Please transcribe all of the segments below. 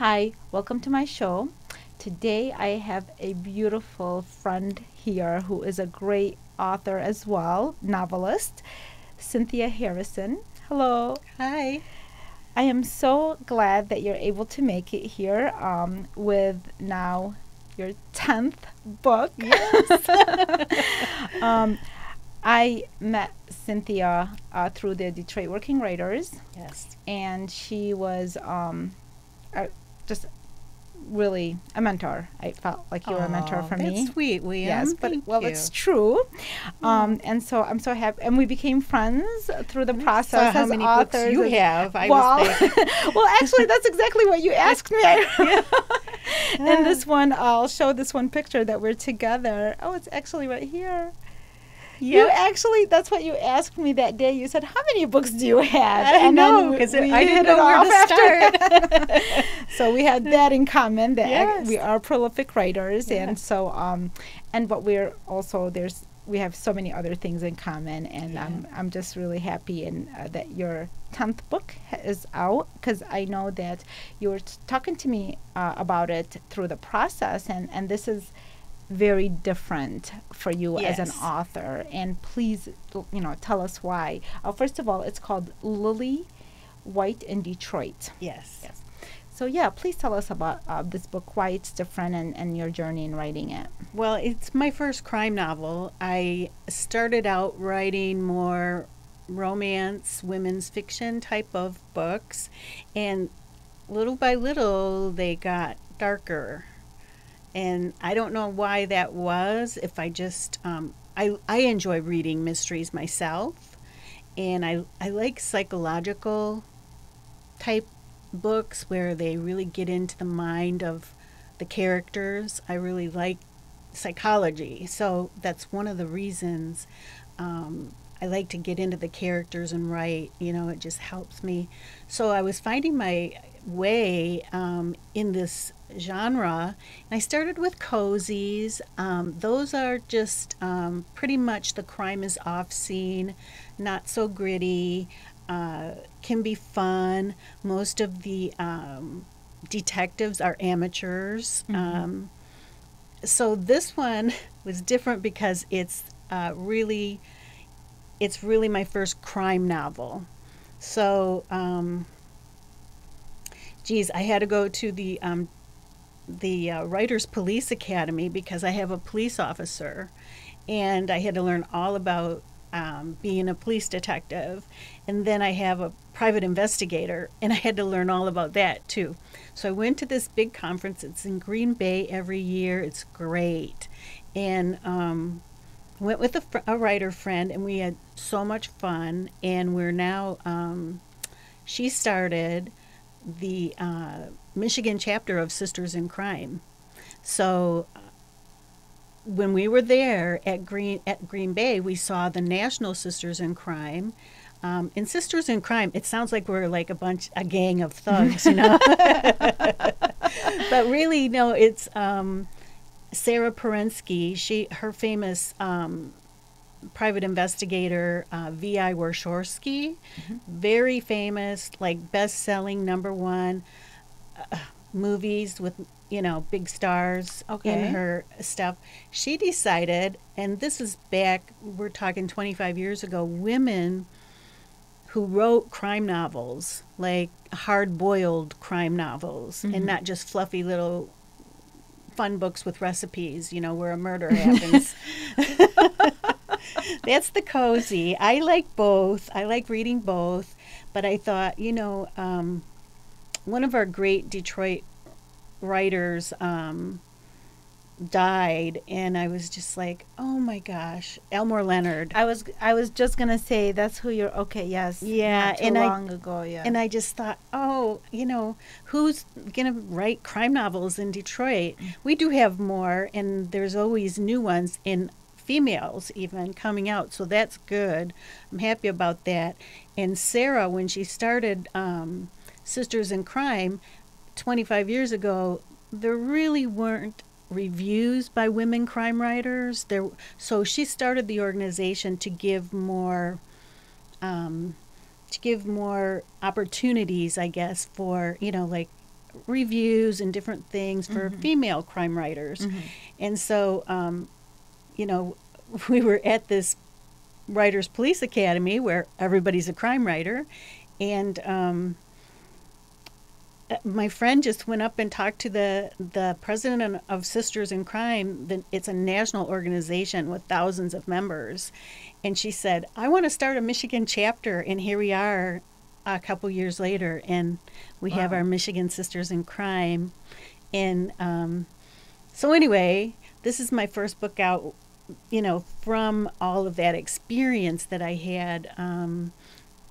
Hi, welcome to my show. Today I have a beautiful friend here who is a great author as well, novelist, Cynthia Harrison. Hello. Hi. I am so glad that you're able to make it here with now your 10th book. Yes. um, I met Cynthia through the Detroit Working Writers, Yes. and she was just really a mentor. I felt like you were a mentor for me. That's sweet, William. Yes, but Thank well, you. it's true. And so I'm so happy, and we became friends through the process how as many authors. books you have? I well, was thinking. well, actually, that's exactly what you asked me. Yeah. And this one, I'll show this one picture that we're together. Oh, it's actually right here. You actually, that's what you asked me that day. You said, how many books do you have? I know, because I didn't know where to start. So we had that in common, that Yes. we are prolific writers. Yeah. And so, and but we're also, we have so many other things in common. And Yeah. I'm just really happy that your 10th book is out, because I know that you were talking to me about it through the process. And this is very different for you as an Yes. author, and please, tell us why. First of all, it's called Lily White in Detroit. Yes. So yeah, please tell us about this book, why it's different, and your journey in writing it. Well, it's my first crime novel. I started out writing more romance, women's fiction type of books, and little by little they got darker. And I don't know why that was. If I just, I enjoy reading mysteries myself, and I like psychological type books where they really get into the mind of the characters. I really like psychology, so that's one of the reasons I like to get into the characters and write. It just helps me. So I was finding my way in this genre, and I started with cozies. Those are just pretty much the crime is off scene, not so gritty, can be fun. Most of the detectives are amateurs. Mm-hmm. So this one was different because it's really my first crime novel. So I had to go to the Writers Police Academy because I have a police officer, and I had to learn all about being a police detective. And then I have a private investigator, and I had to learn all about that too. So I went to this big conference. It's in Green Bay every year. It's great. And went with a writer friend, and we had so much fun. And we're now, she started the Michigan chapter of Sisters in Crime. So when we were there at Green Bay, we saw the National Sisters in Crime. And Sisters in Crime, it sounds like we're like a gang of thugs, But really, no, it's Sarah Perensky. Her famous private investigator, V.I. Warshawski, very famous, like best-selling #1 movies with big stars in her stuff. She decided, and this is back, we're talking 25 years ago, women who wrote crime novels, like hard-boiled crime novels, and not just fluffy little fun books with recipes, where a murder happens. That's the cozy. I like both. I like reading both. But I thought, one of our great Detroit writers died, and I was just like, oh my gosh, Elmore Leonard. I was just gonna say that's who you're. Okay, yes. Yeah, not too long ago. Yeah. And I just thought, who's gonna write crime novels in Detroit? We do have more, and there's always new ones in females even coming out, so that's good. I'm happy about that. And Sarah, when she started Sisters in Crime 25 years ago, there really weren't reviews by women crime writers. So she started the organization to give more opportunities, I guess, for like reviews and different things for female crime writers. And so, you know, we were at this Writers Police Academy where everybody's a crime writer. And my friend just went up and talked to the president of Sisters in Crime. It's a national organization with thousands of members. And she said, I want to start a Michigan chapter. And here we are a couple years later, and we have our Michigan Sisters in Crime. And so anyway, this is my first book out, you know, from all of that experience that I had,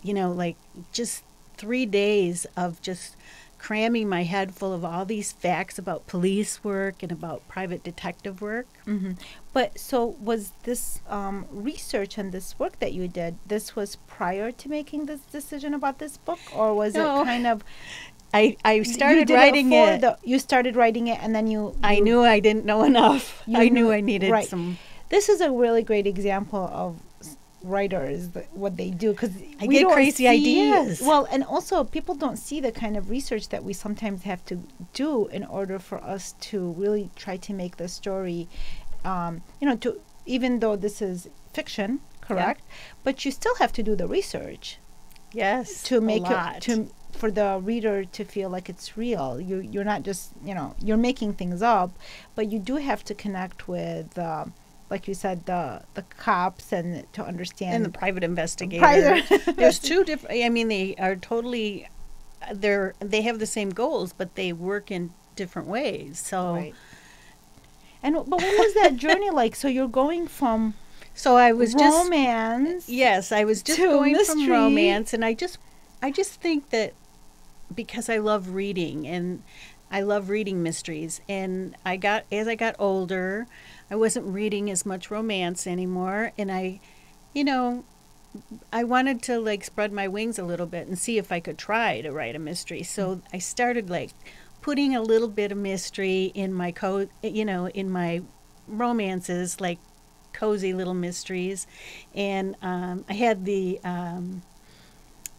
you know, like just 3 days of just cramming my head full of all these facts about police work and about private detective work. But so was this research and this work that you did, this was prior to making this decision about this book, or was it kind of... I started writing it. You started writing it, and then you I knew I didn't know enough. I knew I needed some... This is a really great example of writers, what they do, because I get crazy ideas. Well, and also people don't see the kind of research that we sometimes have to do in order for us to really try to make the story, you know, to, even though this is fiction, correct? But you still have to do the research. Yes, to make it for the reader to feel like it's real. You're not just, you know, you're making things up, but you do have to connect with. Like you said, the cops, and to understand, and the private investigator. There's two different. I mean, they are totally. They have the same goals, but they work in different ways. So, but what was that journey like? So you're going from. So I was romance. Yes, I was just going from romance, and I just think that because I love reading, and I love reading mysteries, and as I got older, I wasn't reading as much romance anymore, and I wanted to like spread my wings a little bit and see if I could try to write a mystery. So I started like putting a little bit of mystery in my in my romances, like cozy little mysteries, and I had the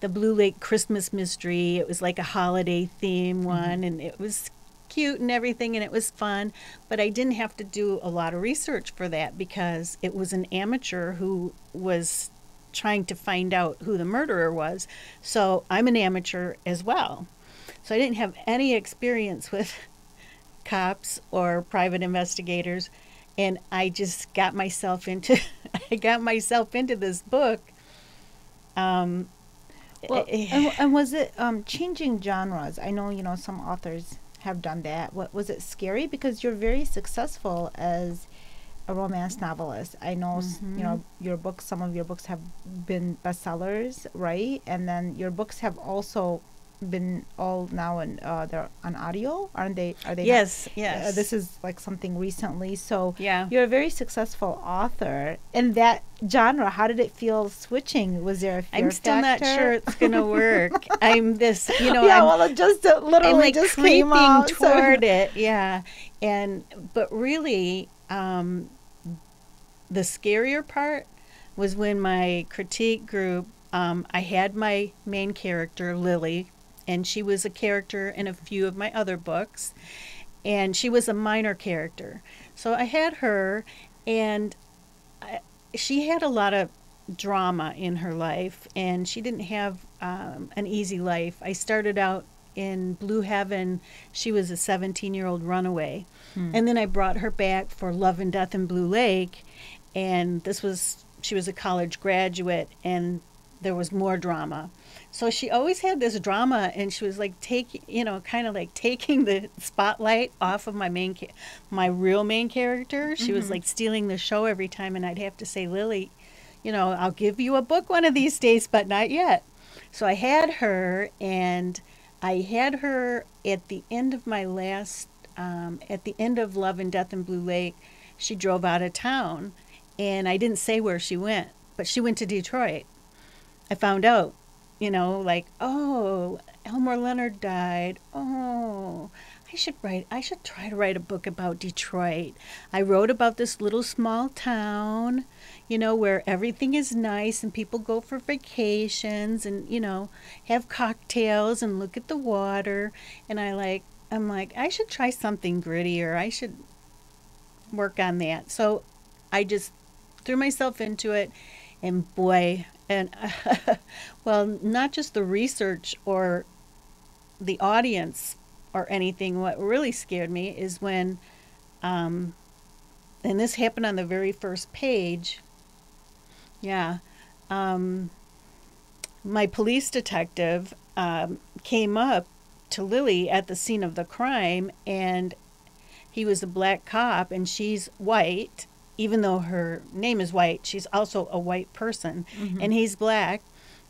Blue Lake Christmas mystery. It was like a holiday theme one, and it was cute and everything, and it was fun, but I didn't have to do a lot of research for that because it was an amateur who was trying to find out who the murderer was. So I'm an amateur as well. So I didn't have any experience with cops or private investigators, and I just got myself into this book. Well, and was it changing genres? I know, you know, some authors have done that. What was it scary, because you're very successful as a romance novelist? I know you know, your books, some of your books have been bestsellers, right? And then your books have also been all now in they're on audio, aren't they? Are they? Yes, yes. This is like something recently. So yeah, you're a very successful author in that genre. How did it feel switching? Was there a fear I'm still factor? not sure it's gonna work. I'm this, you know. Yeah, well, it just literally I'm like just creeping came out, toward it. Yeah, but really, the scarier part was when my critique group. I had my main character, Lily, and she was a character in a few of my other books, and she was a minor character. So I had her, and she had a lot of drama in her life, and she didn't have an easy life. I started out in Blue Heaven. She was a 17-year-old runaway, and then I brought her back for Love and Death in Blue Lake, and she was a college graduate, and there was more drama. So she always had this drama, and she was like kind of like taking the spotlight off of my real main character. She was like stealing the show every time, and I'd have to say, Lily, you know, I'll give you a book one of these days, but not yet. So I had her, and I had her at the end of my at the end of Love and Death in Blue Lake. She drove out of town, and I didn't say where she went, but she went to Detroit. I found out, you know, like, oh, Elmore Leonard died. Oh, I should try to write a book about Detroit. I wrote about this little small town, you know, where everything is nice and people go for vacations and, you know, have cocktails and look at the water. And I'm like, I should try something grittier. I should work on that. So I just threw myself into it, and boy, and well, not just the research or the audience or anything. What really scared me is when, and this happened on the very first page. Yeah, my police detective came up to Lily at the scene of the crime, and he was a black cop, and she's white. Even though her name is White, she's also a white person, and he's black.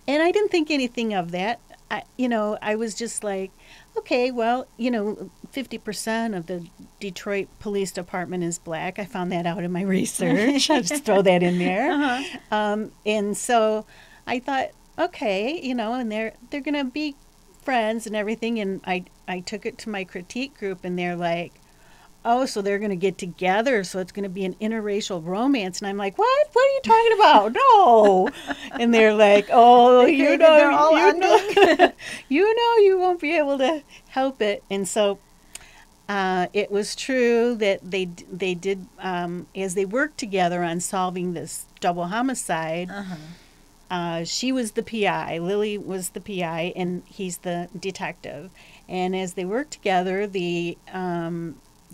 And I didn't think anything of that. I was just like, okay, well, 50% of the Detroit Police Department is black. I found that out in my research. I'll just throw that in there. And so I thought, okay, and they're going to be friends and everything. And I took it to my critique group, and they're like, oh, so they're going to get together, so it's going to be an interracial romance. And I'm like, what? What are you talking about? No. And they're like, oh, you won't be able to help it. And so it was true that they did, as they worked together on solving this double homicide, she was the PI, Lily was the PI, and he's the detective. And as they worked together, the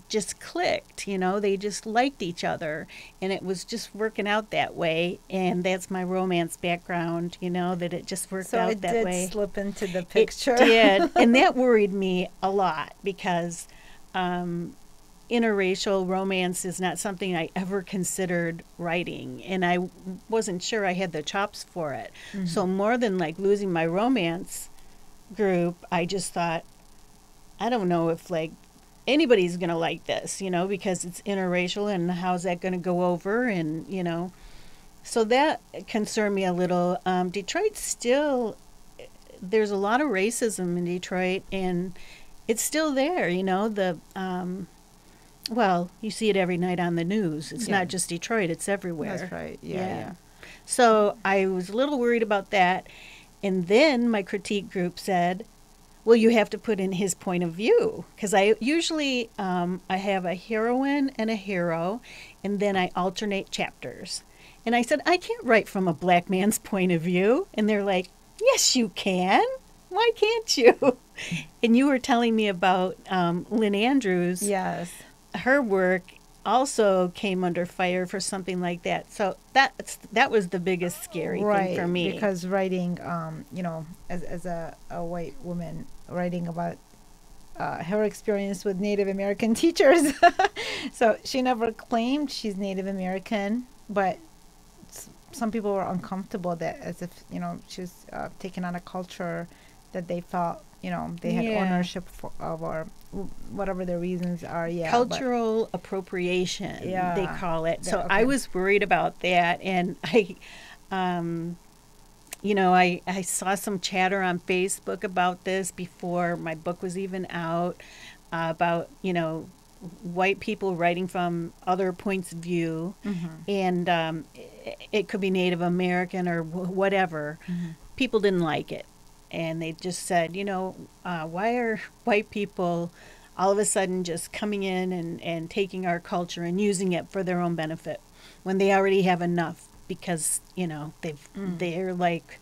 just clicked, they just liked each other, and it was just working out that way. And that's my romance background, that it just worked out that way. So it did slip into the picture. It did, and that worried me a lot because interracial romance is not something I ever considered writing, and I wasn't sure I had the chops for it. So more than like losing my romance group, I just thought, I don't know if anybody's going to like this, because it's interracial, and how's that going to go over? And, so that concerned me a little. Detroit still, there's a lot of racism in Detroit, and it's still there, well, you see it every night on the news. It's not just Detroit, it's everywhere. That's right. Yeah. So I was a little worried about that. And then my critique group said, well, you have to put in his point of view, because I usually I have a heroine and a hero, and then I alternate chapters. And I said, I can't write from a black man's point of view. And they're like, yes, you can. Why can't you? And you were telling me about Lynn Andrews. Yes. Her work also came under fire for something like that. So that was the biggest scary thing for me. Because writing, as a white woman, writing about her experience with Native American teachers. So she never claimed she's Native American, but some people were uncomfortable that as if, she was taking on a culture that they felt, they had ownership of, or whatever the reasons are. Cultural appropriation, they call it. So I was worried about that, and I saw some chatter on Facebook about this before my book was even out, about, white people writing from other points of view, and it could be Native American or whatever. People didn't like it. And they just said, why are white people all of a sudden just coming in and taking our culture and using it for their own benefit when they already have enough? Because, they're like,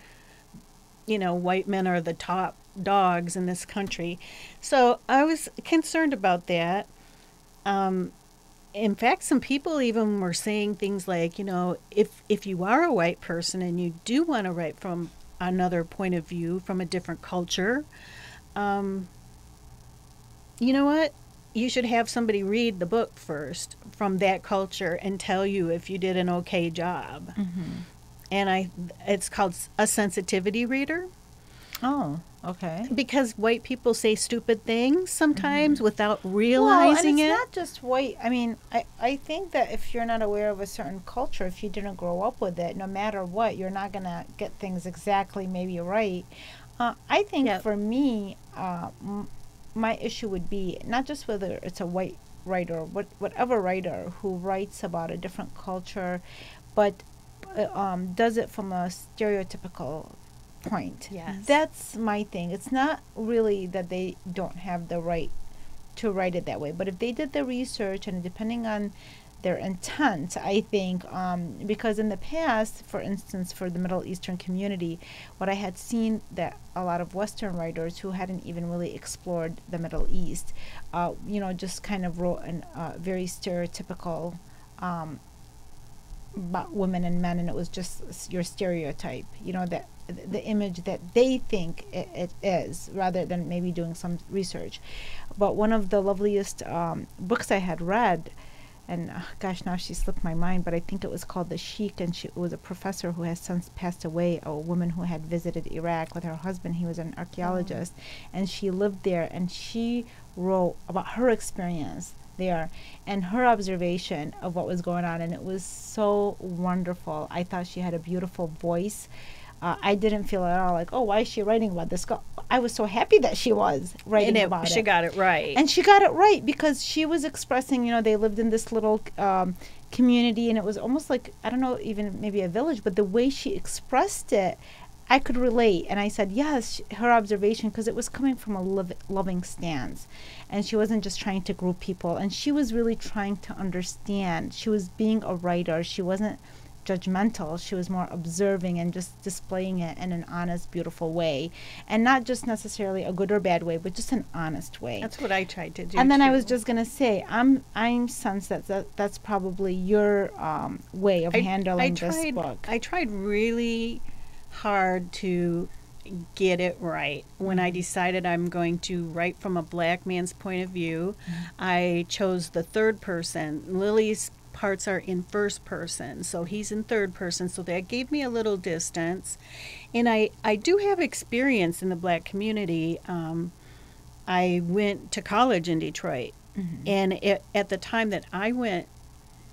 white men are the top dogs in this country. So I was concerned about that. In fact, some people even were saying things like, if you are a white person and you do want to write from another point of view, from a different culture, you know what? You should have somebody read the book first from that culture and tell you if you did an okay job. And it's called a sensitivity reader. Oh, okay. Because white people say stupid things sometimes without realizing it. It's not just white. I mean, I think that if you're not aware of a certain culture, if you didn't grow up with it, no matter what, you're not going to get things exactly maybe right. I think for me, my issue would be not just whether it's a white writer, whatever writer who writes about a different culture, but does it from a stereotypical point. Yes. That's my thing. It's not really that they don't have the right to write it that way, but if they did the research, and depending on their intent, I think, because in the past, for instance, for the Middle Eastern community, what I had seen that a lot of Western writers who hadn't even really explored the Middle East, just kind of wrote a very stereotypical about women and men, and it was just your stereotype, that the image that they think it is, rather than maybe doing some research. But one of the loveliest books I had read, and gosh, now she slipped my mind, but I think it was called The Sheik, and it was a professor who has since passed away, a woman who had visited Iraq with her husband. He was an archaeologist, and she lived there, and she wrote about her experience there and her observation of what was going on, and it was so wonderful. I thought she had a beautiful voice. I didn't feel at all like, oh, why is she writing about this? I was so happy that she was writing about it. She got it right. And she got it right because she was expressing, they lived in this little community, and it was almost like, I don't know, even maybe a village, but the way she expressed it, I could relate. And I said, yes, her observation, because it was coming from a loving stance. And she wasn't just trying to group people. And she was really trying to understand. She was being a writer. She wasn't judgmental. She was more observing and just displaying it in an honest, beautiful way. And not just necessarily a good or bad way, but just an honest way. That's what I tried to do. And then I was just going to say, I'm sense that's probably your way of handling this book. I tried really hard to get it right. When I decided I'm going to write from a black man's point of view, I chose the third person. Lily's parts are in first person, so he's in third person, so that gave me a little distance. And I do have experience in the black community. I went to college in Detroit, and at the time that I went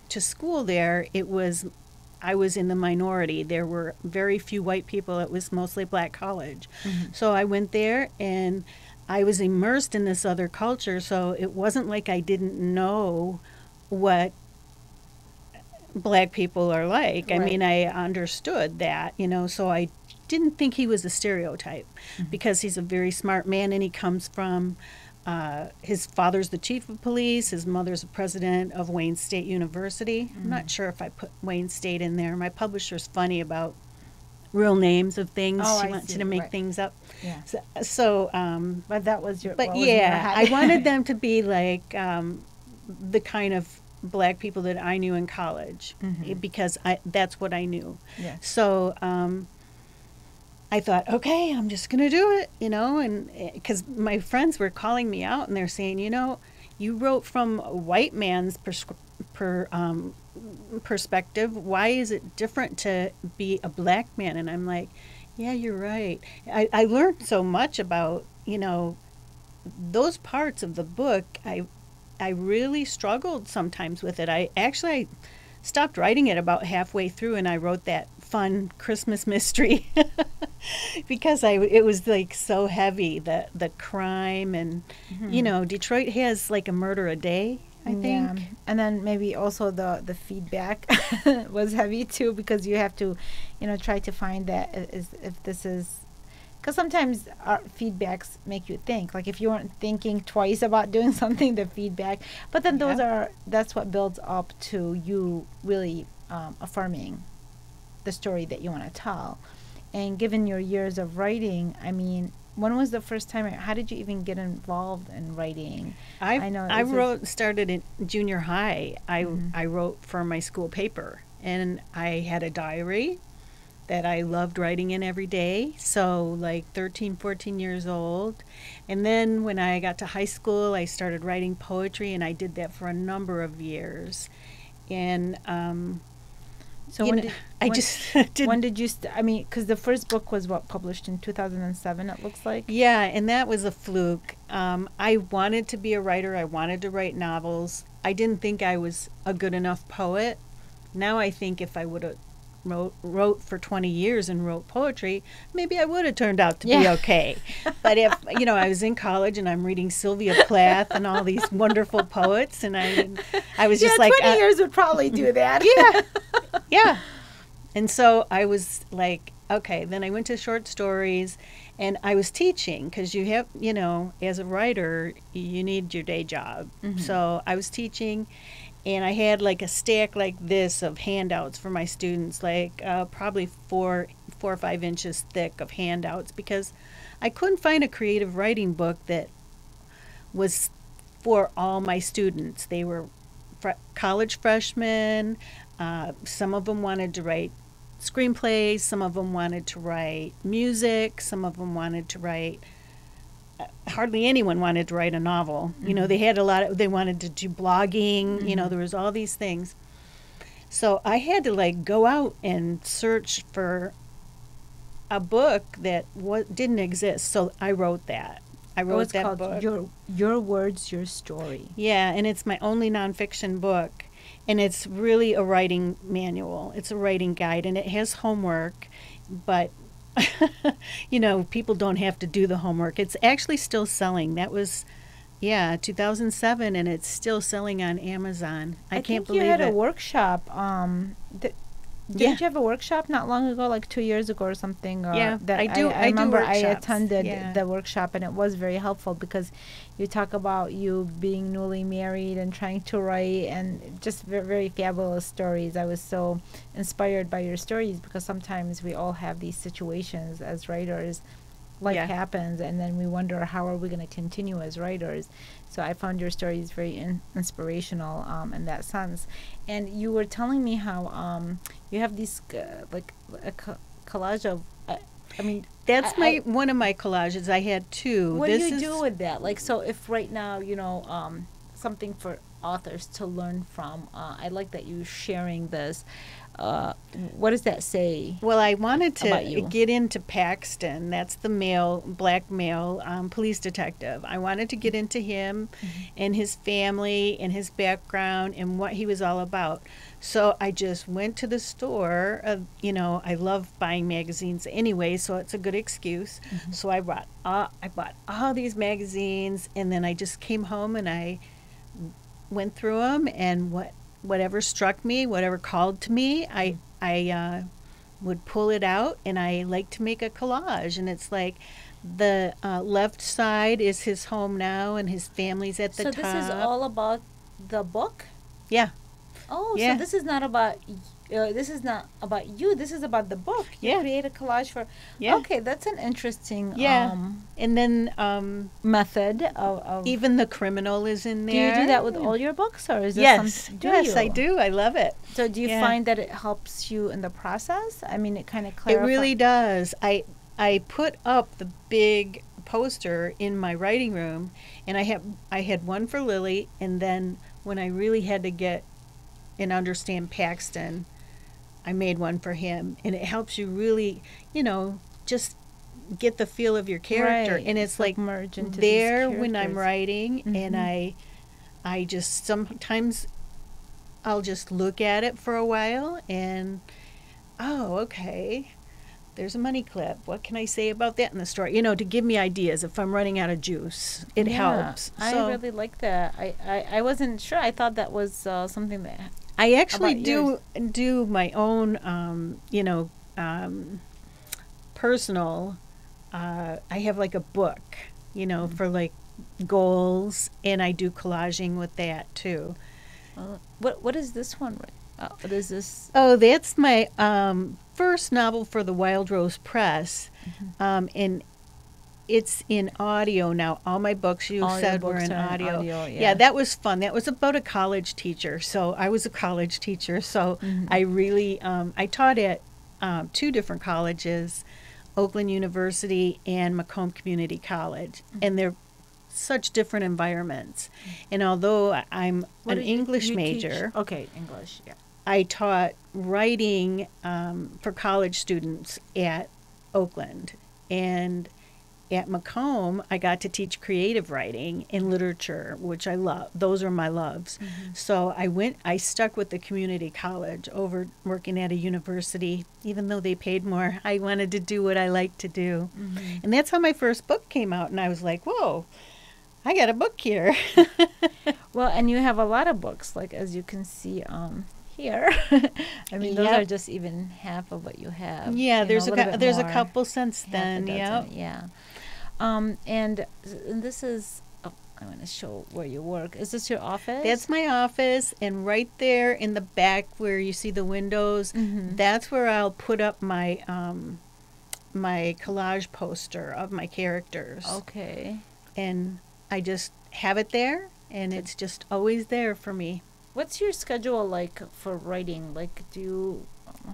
to school there, I was in the minority. There were very few white people. It was mostly black college. So I went there, and I was immersed in this other culture, so it wasn't like I didn't know what black people are like. Right. I mean, I understood that, so I didn't think he was a stereotype because he's a very smart man, and he comes from, his father's the chief of police, his mother's the president of Wayne State University. I'm not sure if I put Wayne State in there. My publisher's funny about real names of things. She wants you to make things up. Yeah. So but that was your. But yeah, I wanted them to be like the kind of black people that I knew in college, because that's what I knew. Yeah. So I thought, okay, I'm just going to do it, and because my friends were calling me out, and they're saying, you wrote from a white man's perspective. Why is it different to be a black man? And I'm like, yeah, you're right. I learned so much about, those parts of the book. I really struggled sometimes with it. I stopped writing it about halfway through, and I wrote that fun Christmas mystery because it was like so heavy, the crime, and Detroit has like a murder a day, I think. Yeah. And then maybe also the feedback was heavy too, because you have to try to find that if this is. Because sometimes our feedbacks make you think. Like if you weren't thinking twice about doing something, the feedback. But then that's what builds up to you really affirming the story that you want to tell. And given your years of writing, I mean, when was the first time? How did you even get involved in writing? I started in junior high. I wrote for my school paper, and I had a diary that I loved writing in every day. So like 13, 14 years old. And then when I got to high school, I started writing poetry, and I did that for a number of years. And so when did you because the first book was published in 2007, it looks like. Yeah, and that was a fluke. I wanted to be a writer. I wanted to write novels. I didn't think I was a good enough poet. Now I think if I would have wrote for 20 years and wrote poetry, maybe I would have turned out to be okay. But if, I was in college and I'm reading Sylvia Plath and all these wonderful poets, and I was just like... 20 years would probably do that. Yeah. And so I was like, okay, then I went to short stories, and I was teaching, because you have, as a writer, you need your day job. Mm-hmm. So I was teaching, and I had like a stack like this of handouts for my students, like probably 4 or 5 inches thick of handouts, because I couldn't find a creative writing book that was for all my students. They were college freshmen. Some of them wanted to write screenplays, some of them wanted to write music, some of them wanted to write, hardly anyone wanted to write a novel. Mm-hmm. They had they wanted to do blogging, mm-hmm. There was all these things. So I had to go out and search for a book that didn't exist. So I wrote that. I wrote that book. Your Words, Your Story. Yeah, and it's my only nonfiction book. And it's really a writing manual. It's a writing guide, and it has homework, but, people don't have to do the homework. It's actually still selling. That was, 2007, and it's still selling on Amazon. I can't believe it. You had a workshop. Didn't you have a workshop not long ago, like 2 years ago or something? I remember I attended the workshop, and it was very helpful because you talk about you being newly married and trying to write, and just very, very fabulous stories. I was so inspired by your stories, because sometimes we all have these situations as writers. Life happens, and then we wonder, how are we going to continue as writers? So I found your stories very inspirational in that sense. And you were telling me how you have these collage of that's one of my collages. I had 2. What do you do with that? So if right now, something for authors to learn from, I like that you're sharing this. What does that say? Well, I wanted to get into Paxton. That's the black male police detective. I wanted to get into him, mm-hmm. and his family and his background and what he was all about. So I just went to the store. I love buying magazines anyway, so it's a good excuse. Mm-hmm. So I bought all these magazines, and then I just came home and I went through them, and whatever struck me, whatever called to me, I would pull it out, and I like to make a collage. And it's like the left side is his home now, and his family's at the top. So this is all about the book? Yeah. Oh, yeah. So this is not about you. This is about the book. You create a collage for. Yeah. Okay, that's an interesting. And then method of. Even the criminal is in there. Do you do that with all your books, or is this Yes, I do. I love it. So do you find that it helps you in the process? I mean, it kind of clarifies. It really does. I put up the big poster in my writing room, and I had one for Lily, and then when I really had to get and understand Paxton, I made one for him, and it helps you really, just get the feel of your character, and it's like merge into there when I'm writing, mm-hmm. and I just sometimes I'll just look at it for a while, and okay, there's a money clip. What can I say about that in the story? To give me ideas if I'm running out of juice. It helps. I really like that. I wasn't sure. I thought that was something that. I actually do my own, personal. I have like a book, mm-hmm. for like goals, and I do collaging with that too. What is this one? What is this? Oh, that's my first novel for the Wild Rose Press, mm-hmm. And it's in audio now. All my books were in audio. Yeah, that was fun. That was about a college teacher. So I was a college teacher. So mm-hmm. I really I taught at 2 different colleges, Oakland University and Macomb Community College, mm-hmm. and they're such different environments. Mm-hmm. And although I'm an English major, English, yeah. I taught writing for college students at Oakland, and at Macomb, I got to teach creative writing and literature, which I love. Those are my loves. So I stuck with the community college over working at a university. Even though they paid more, I wanted to do what I like to do. And that's how my first book came out. And I was like, whoa, I got a book here. Well, and you have a lot of books, like as you can see here. I mean, those are just even half of what you have. Yeah, you there's know, there's a more, couple since half a then. dozen, Yeah. And this is, I'm going to show where you work. Is this your office? That's my office, and right there in the back where you see the windows, that's where I'll put up my my collage poster of my characters. Okay. And I just have it there, and it's just always there for me. What's your schedule like for writing? Like,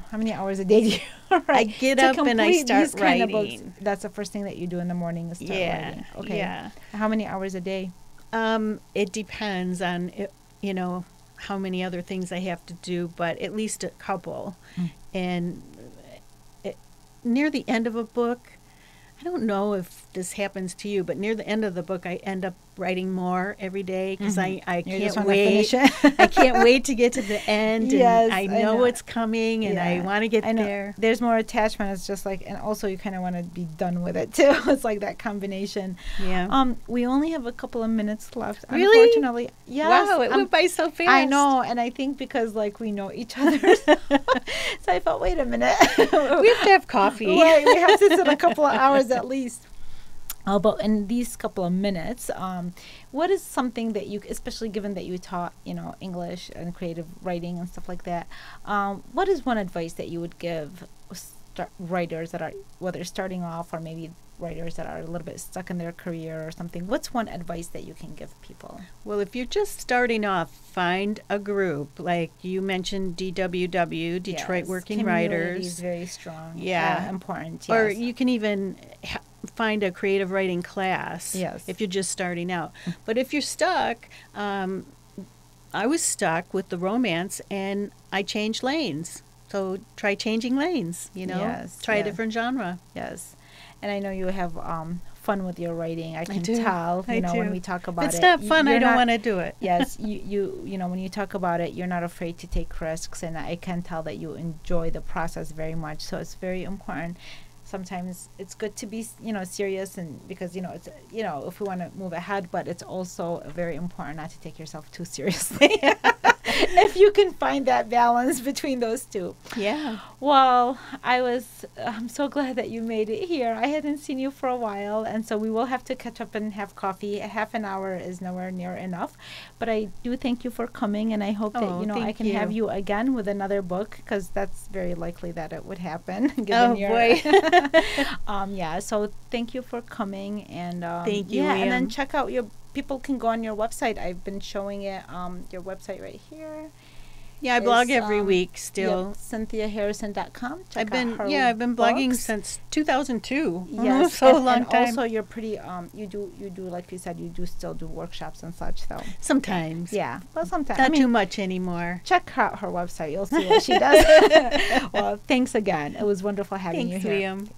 how many hours a day do you write? I get up and I start writing. That's the first thing that you do in the morning is start writing. Okay. Yeah. How many hours a day? It depends on, you know, how many other things I have to do, but at least a couple. And near the end of a book, I don't know if this happens to you, but near the end of the book, I end up writing more every day because I can't wait. I can't wait to get to the end. Yes, and I know it's coming, and I want to get there. There's more attachment. It's just like, and also you kind of want to be done with it too. It's like that combination. Yeah. We only have a couple of minutes left. Really? Unfortunately. Yes. Wow, it went by so fast. I know, and I think because like we know each other, so I thought, wait a minute, we have to have coffee. Right, we have to sit a couple of hours at least. But in these couple of minutes, what is something that you, especially given that you taught, you know, English and creative writing and stuff like that, what is one advice that you would give writers that are, whether starting off or maybe writers that are a little bit stuck in their career or something? What's one advice that you can give people? Well, if you're just starting off, find a group. Like you mentioned DWW, Detroit Working Writers. Is very strong. Yeah. Important. Yes. Or you can even find a creative writing class. Yes. If you're just starting out. But if you're stuck, I was stuck with the romance and I changed lanes. So try changing lanes, you know. Yes. Try a different genre. Yes. And I know you have fun with your writing. I can do. tell, you know, when we talk about it. It's not fun, I don't want to do it. Yes, you know, when you talk about it, you're not afraid to take risks, and I can tell that you enjoy the process very much. So it's very important. Sometimes it's good to be, you know, serious, and because, you know, it's, you know, if we want to move ahead, but it's also very important not to take yourself too seriously. If you can find that balance between those two. Yeah. Well, I'm so glad that you made it here. I hadn't seen you for a while, and so we will have to catch up and have coffee. A half an hour is nowhere near enough. But I do thank you for coming, and I hope that, you know, I can have you again with another book, because that's very likely that it would happen. Given boy. Yeah, so thank you for coming, and thank you, and then check out people can go on your website. I've been showing it, your website right here. Yeah, I blog every week still. Yep, CynthiaHarrison.com. I've been blogging since 2002. Yes, so a long time. Also, you're pretty. You do like you said, you do still do workshops and such, though. Sometimes. Yeah, well, sometimes. Not too much anymore. Check out her website. You'll see what she does. Well, thanks again. It was wonderful having you here. Thanks, Liam.